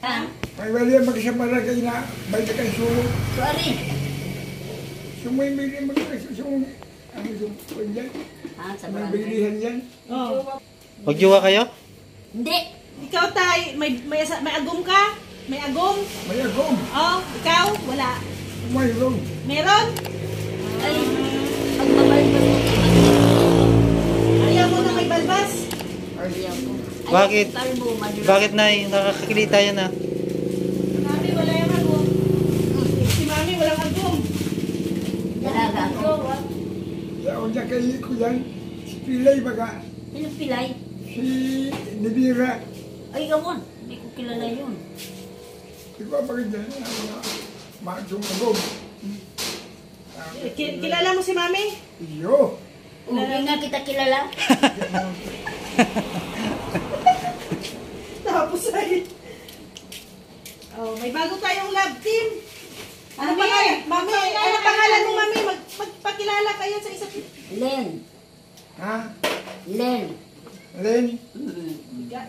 May wali magkasamara kayo na balik ang sulong. Sorry. Sumay may magkasamara. Ano yung dyan? Sa May barangay. bilihan yan. Oh. Magjuwa kayo? Hindi. Ikaw tay, may agum ka? May agum? May agom. Oh, ikaw? Wala. Mayroon. Meron? Ay, pagbabalbas mo. Ayaw mo na may balbas? Ayaw ko. Bakit? Ayaw ko, kalbo, madura. Bakit na nakakakilita yan ah? Mami, wala yung agum. Si Mami, walang agum. Dalaga ako. Yaon niya kayo ko yan. Si Pilay baga. Sinong pilay? Si Nibira. Ay, gawon. Hindi ko kilala yun. Ikaw bakit dyan? Maagong agom. Kilala mo si Mami? Iyo. Hindi nga kita kilala. Tapos ay... Oh, may bago tayong love team. Ano pangalan? Mami, ano pangalan mo, Mami? Magpakilala kayo sa isa't isa. Len. Ha? Len. Len.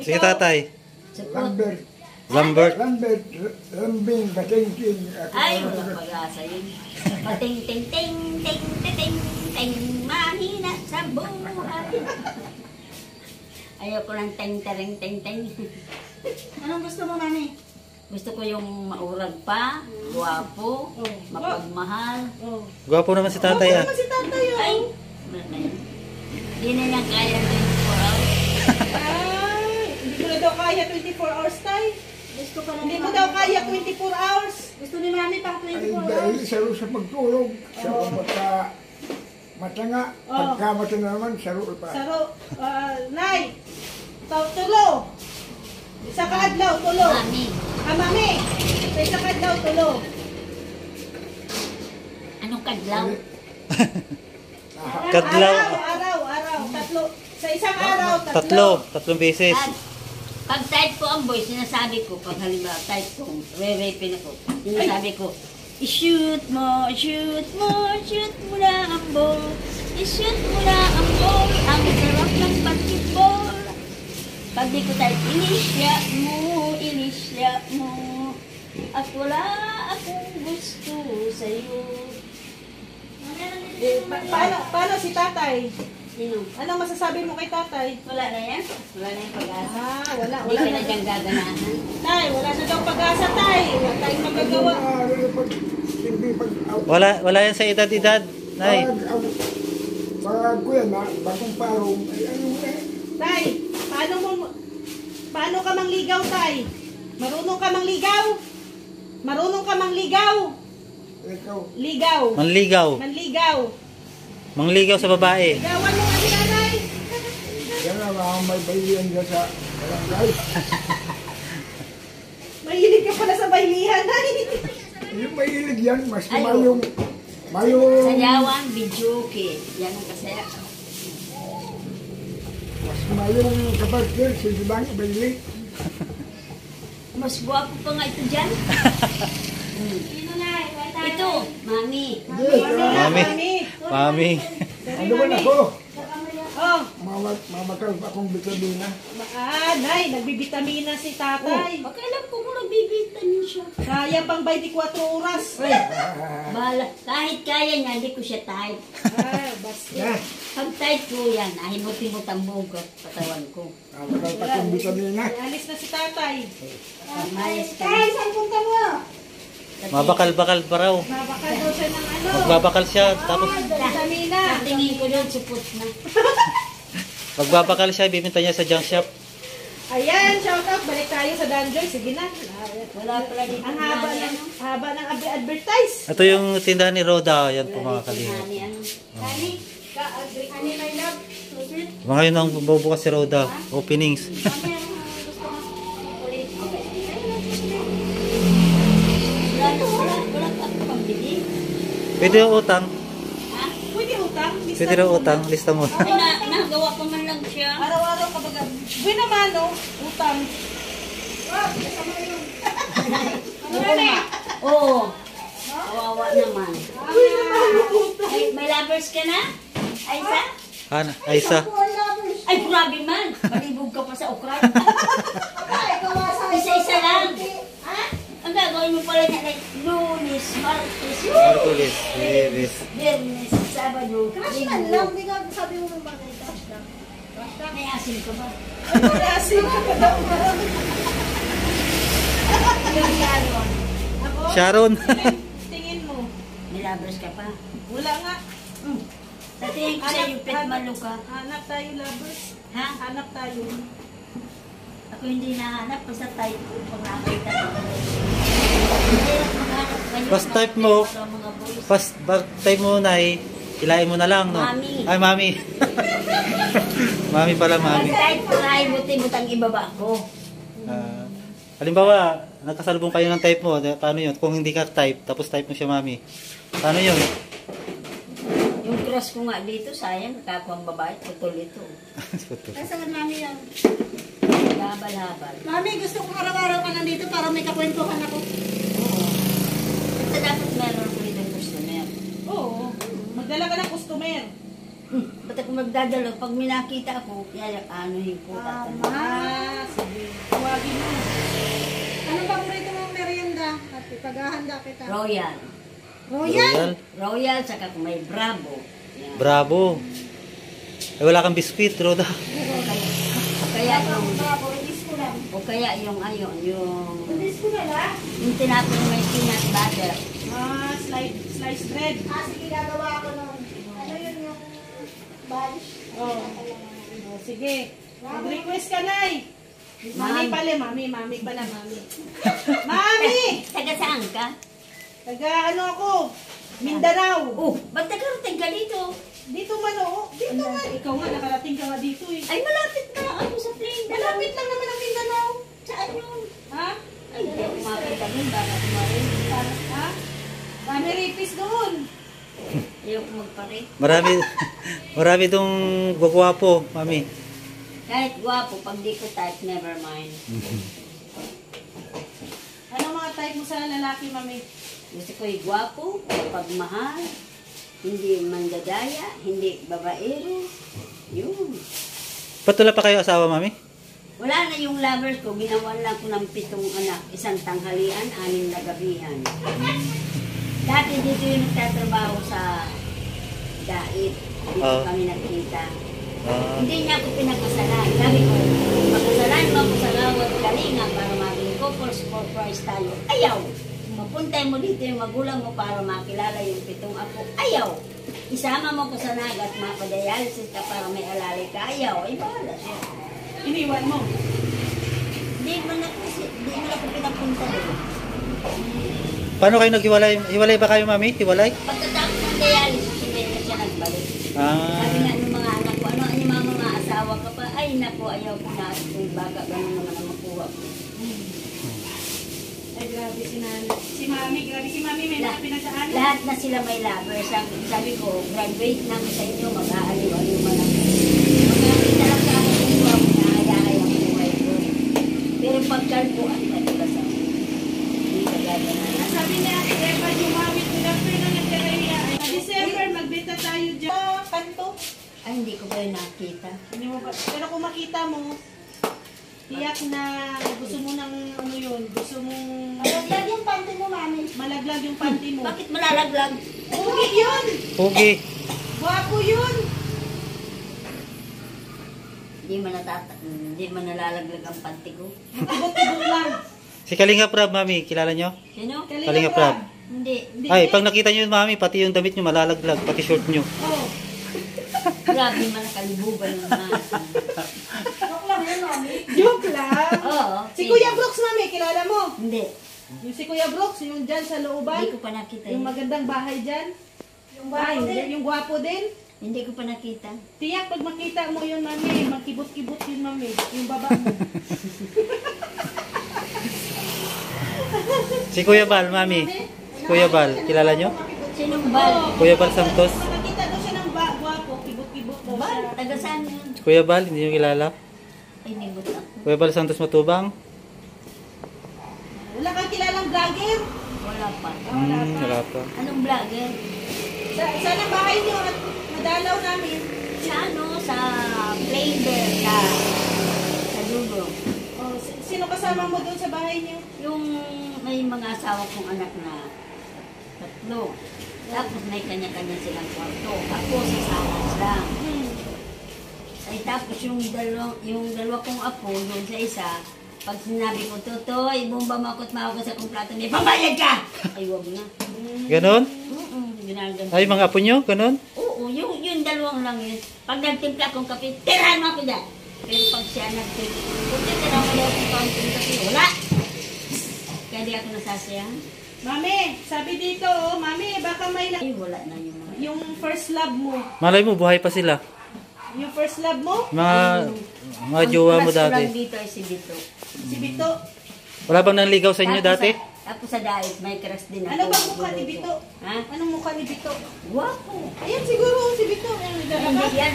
Sige tatay. Sapot. Lambert. Lambert. Lambert. Lambing. Batingking. Ay, walang pag-asa yun. Pating, ting, ting, ting, ting, ting, ting, mahina sa buhay. Ayaw ko lang ting, ting, ting, ting. Anong gusto mo, Mami? Gusto ko yung maurag pa, guwapo, mapagmahal. Oh. Gwapo naman si tatay ah. Ano si tatay yun? Ay, wala na yun. Hindi na niya kaya 24 hours. Ay, hindi mo na daw kaya 24 hours, tay. Gusto ko Hindi mo daw kaya 24 hours. Gusto ni Mami pang Ay, 24 hours. dahil saro sa pagtulog. Saro mata nga. Pagkamata na naman, saro pa. Saro, Nay, tulo. Isa ka adlaw, tulo. Mami, Mami, sa isa ka adlaw, tulo. anong kadlaw? Kadlaw. Araw. Tatlo. Sa isang araw, Tatlong beses. Pag type ko ang boy, sinasabi ko, pag halimbawa type ko, re-rapin ako, sinasabi ko, i-shoot mo na ang ball, i-shoot mo na ang ball, ang sarap ng basketball. Pag di ko type, inisya mo, at wala akong gusto sa'yo. Paano si tatay? Sino? Anong masasabi mo kay tatay? Wala na yan? Wala na yung pag-asa? Wala Hindi ka na na. dyan gaganahan? Tay, wala na daw pag-asa, tay. Wala tayong magagawa. Wala yan sa edad-edad. Nay. Pag kuya na, bagong parong, ay ano mo eh. Tay, paano ka mangligaw, tay? Marunong ka mangligaw? Marunong ka mangligaw? Ikaw, Ligaw. Manligaw. Manligaw. Mangligaw sa babae. Ligawan mo nga si nanay. yan na mga may bayan dyan sa barangay. Mahilig ka pala sa baylihan, nay. Yung mahilig yan, mas Ay, mayong, Sayawan, videoke. Yan ang kasaya. mas mayong kapatid, sige lang, bayilig. Mas guwapo pa nga ito dyan. Ito, mami. Mami. Ano ba na ako? Oh, Mamakal pa akong bitabina. nay, nagbibitamina si tatay. Pakailan ko kung nagbibitamin siya. Kaya pang 24 oras. Bahala. Kahit kaya niya, hindi ko siya type. Basta. Yan, Pag type ko yan, ahimot-himot ang bugot, patawan ko. mamakal pa akong bitabina. Alis na si tatay. Mayas ka. Tay, saan punta mo? Mabakal-bakal pa raw. Mabakal daw siya ng ano. Magbabakal siya. Tapos Vitamina. Tingin ko doon, supot na. magbabakal siya. Bibinta niya sa junk shop. Ayan, shout out. Balik tayo sa Danjoy. Sige na. Wala pala dito. Ang haba ng advertise. Ito yung tindahan ni Roda. Yan po mga kalihim. Hani, ano? Ani, my love. Mga yun ang bubukas si Roda. Openings. Mami, ano gusto mo? Ulit. Wala ka pambili. Pwede yung utang. Ha? Pwede utang. Pwede rin utang. Lista mo. Ay, nagawa ko man lang siya. Araw-araw kapag... Buwi naman, no? Utang. Oo. Kawawa naman. May lovers ka na? Aisa? Hana, Aisa. Ay, grabe man. Malibog ka pa sa ukray. Isa-isa lang. mo pala niya like Lunes, Martes, Martes, Huwebes. Biyernes, Sabado, Crush ka Linggo. lang, di ka sabi mo ng bagay, crush lang. Crush lang. May asin ka ba? Kasi ka pa daw. Yung Sharon. Ako? Sharon. Tingin mo. May lovers ka pa. Wala nga. Sa tingin ko sa'yo, pet maluka. Hanap tayo, lovers. Ha? Hanap tayo. Ako hindi nahanap, basta type ko pag nakita ko. Mahirap maghanap ngayon. Pas type mo. Sa mga boys. Time mo na hilain mo na lang, no? Mami. Ay, mami. Mami pala, Pag mami. type ko ay buti-butang ibaba ko. Halimbawa, nagkasalubong kayo ng type mo, paano yun? Kung hindi ka type, tapos type mo siya, mami. Paano yun? Yung crush ko nga dito, sayang, nakakuha ang babae, putol ito. Nasaan mami yan? Habal-habal. Mami, gusto kong araw-araw ka nandito para may kakwentuhan ako. Oo. Basta dapat meron ko rin ng customer. Oo. Magdala ka ng customer. Ba't ako magdadalo? Pag may nakita ako, anuhin ko. tatanungin. Sige. Tawagin mo. Anong paborito mong merienda? At ipaghahanda kita. Royal. Royal? Royal, saka kung may Bravo. Yan. Bravo. Eh, wala kang biskwit, Roda. Kaya yung, Bravo, release ko lang. o kaya yung ayon, Release ko na lang. yung tinapon may peanut butter. Sliced bread. Sige, gagawa ako nun. Ano yun yung bunch? Sige. Mag-request ka, Nay. Mami pala, mami pala, mami. Mami! Taga saan ka? Taga ano ako? Mindanao. Oh, ba't nagkarating ka dito? Dito man oo. Dito man. Ikaw nga, nakarating ka nga dito eh. Ay, malapit na ako sa plane. Malapit lang naman ang Mindanao. Saan yun? Ha? Ay, hindi ako makita doon. Baka tumarin. Ha? Dami rapis doon. Ayoko magpare. Marami dong gwagwapo, mami. Kahit gwapo, pag di ko type, never mind. Ano mga type mo sa lalaki, mami? Gusto ko yung gwapo, pagmahal, hindi mandadaya, hindi babaero. Yun. Ba't wala pa kayo asawa, mami? Wala na yung lovers ko, ginawan lang ko ng 7 anak, 1 tanghalian, 6 na gabihan. Dati dito yung nagtatrabaho sa Dait. Dito kami nagkita. Hindi niya ako pinagpasalan. Sabi ko, pagpasalan mo ako sa Lawat Kalinga para maging couples for price tayo. Ayaw! Mapuntay mo dito yung magulang mo para makilala yung 7 apo. Ayaw! Isama mo ko sa nagat, mapadialysis ka para may alalay ka. Ayaw! Ay, bahala siya. Iniwan mo. Hindi mo na ako pinapunta doon. Paano kayo naghiwalay? Hiwalay ba kayo, mami? Hiwalay? Pagkatapos ng dialysis, hindi na siya nagbalik. Sabi nga ng mga anak ko, ano yung mga asawa ka pa? Ay, naku, ayaw ko na. Kung baka, gano'n naman ang makuha ko. Ay, grabe si Nani. Si Mami, grabe si Mami. May mga pinagdaan. Lahat na sila may lover. Sabi ko, graduate na ako sa inyo, mag-aaliw-aliw man ako. Magkakita lang sa akin kung ako nahayahaya ang buhay ko. Pero pagkalpuan ka diba sa hindi ka gaya na. Sabi niya, Eva, Jumawit, good afternoon, nagkaraya. Sa December, magbenta tayo dyan. Kanto. Ay, hindi ko pa yun nakita. Hindi mo ba? Pero kung makita mo, tiyak na gusto mo ng ano yun, gusto mong... Malaglag yung panty mo, Mami. Malaglag yung panty mo. Bakit malalaglag? Pugi yun! Pugi. Guwapo yun! Hindi man nalalaglag ang panty ko. Tibok-tibok lang. Si Kalinga Prab, mami. Kilala nyo? Sino? Kalinga Prab. Hindi. Ay, pag nakita nyo yun, mami, pati yung damit nyo malalaglag, pati short nyo. Oh. Grabe man nakalibugan ng mga. Joke lang yan, Mami. Joke lang? Oo. Si Kuya Brooks, Mami, kilala mo? Hindi. Yung si Kuya Brooks, yung dyan sa looban. Hindi ko pa nakita Yung yun. magandang bahay dyan. Yung bahay din. Yung gwapo din. Hindi ko pa nakita. Tiyak, pag makita mo yun, Mami, magkibot-kibot yun, Mami. Yung baba mo. Si Kuya Bal, mami. Si Kuya Bal, kilala nyo? Sinong bal? Kuya Bal Santos. Pag nakita daw siya ng gwapo, kibot-kibot daw Bal? siya. Taga saan yun? Kuya Bal, hindi nyo kilala? Ay, nibot ako. Kuya Bal Santos Matubang? Wala kang kilalang vlogger? Wala pa. Wala pa. Anong vlogger? Saan ang bahay niyo at madalaw namin? Sa ano? Sa Flavor. Sa dulo. Oh, sino kasama mo doon sa bahay niyo? Yung may mga asawa kong anak na 3. Tapos may kanya-kanya silang kwarto. Ako sa salas lang. Ay tapos yung dalawa kong apo, yung sa isa, pag sinabi ko, Totoy, bumba makot mako sa kong plato, may pambayad ka! Ay, wag na. Ganon? Ginagano. Ay, mga apo nyo? Ganon? Oo, yung dalawang lang yun. Pag nagtimpla akong kape, tirahan mo ako dyan. Pero pag siya nagtimpla, kung tirahan mo daw akong kaunting kape, wala. Kaya di ako nasasayahan. Mami, sabi dito, oh, Mami, baka may Ay, wala na yung mga. yung first love mo. Malay mo, buhay pa sila. Yung first love mo? Mga jowa mo Ang crush ko lang dati. dito ay si Bito. Si Bito. Wala bang nanligaw sa inyo Tapos dati? Tapos sa dait, may crush din ako. Ano bang mukha ni Bito? Ha? Anong mukha ni Bito? Guwapo. Ayan siguro si Bito. Ayan, Hindi nagkakaka. yan.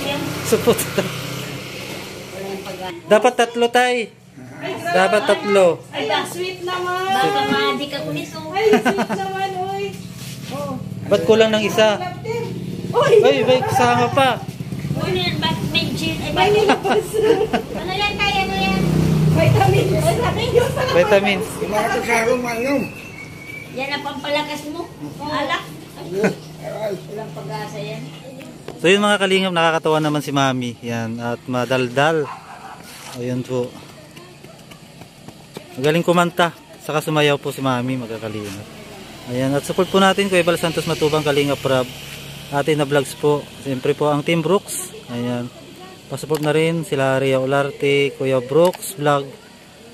Yan. Supot. Wala yung pag- Dapat 3 tay. Ay, grabe. Dapat 3. Ay, ang sweet naman. Baka maadik ako nito. Ay, sweet naman, oy. Oh. Ba't kulang ng isa? Love team. Oy, Ay, may kasama pa. Ano yan? Bakit may gin? Ay, may bakit? nilabas. Ano yan tayo? Ano yan? Vitamin. Vitamin. Yung sa Vitamins. Yung mga kasarong mainom. Yan ang pampalakas mo. Alak. Ay, Walang pag-asa yan. So yun mga kalingap, nakakatawa naman si Mami. Yan, at madaldal. Ayun po. Magaling kumanta. Saka sumayaw po si Mami, magkakalingap. Ayan, at support po natin Kuya Bal Santos Matubang, Kalingap Rab. Atin na vlogs po. Siyempre po ang Team Brooks. Ayan. Pasupport na rin sila Rhea Olarte, Kuya Brooks Vlog.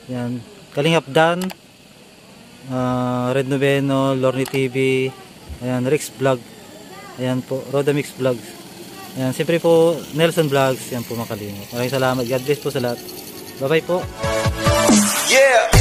Ayan. Kalingap Dan. Red Noveno, Lorne TV. Ayan, Rex Vlog. Ayan po, Rodamix Vlogs. Ayan, siyempre po Nelson Vlogs. Ayan po mga kalingap. Maraming salamat. God bless po sa lahat. Bye bye po. Yeah.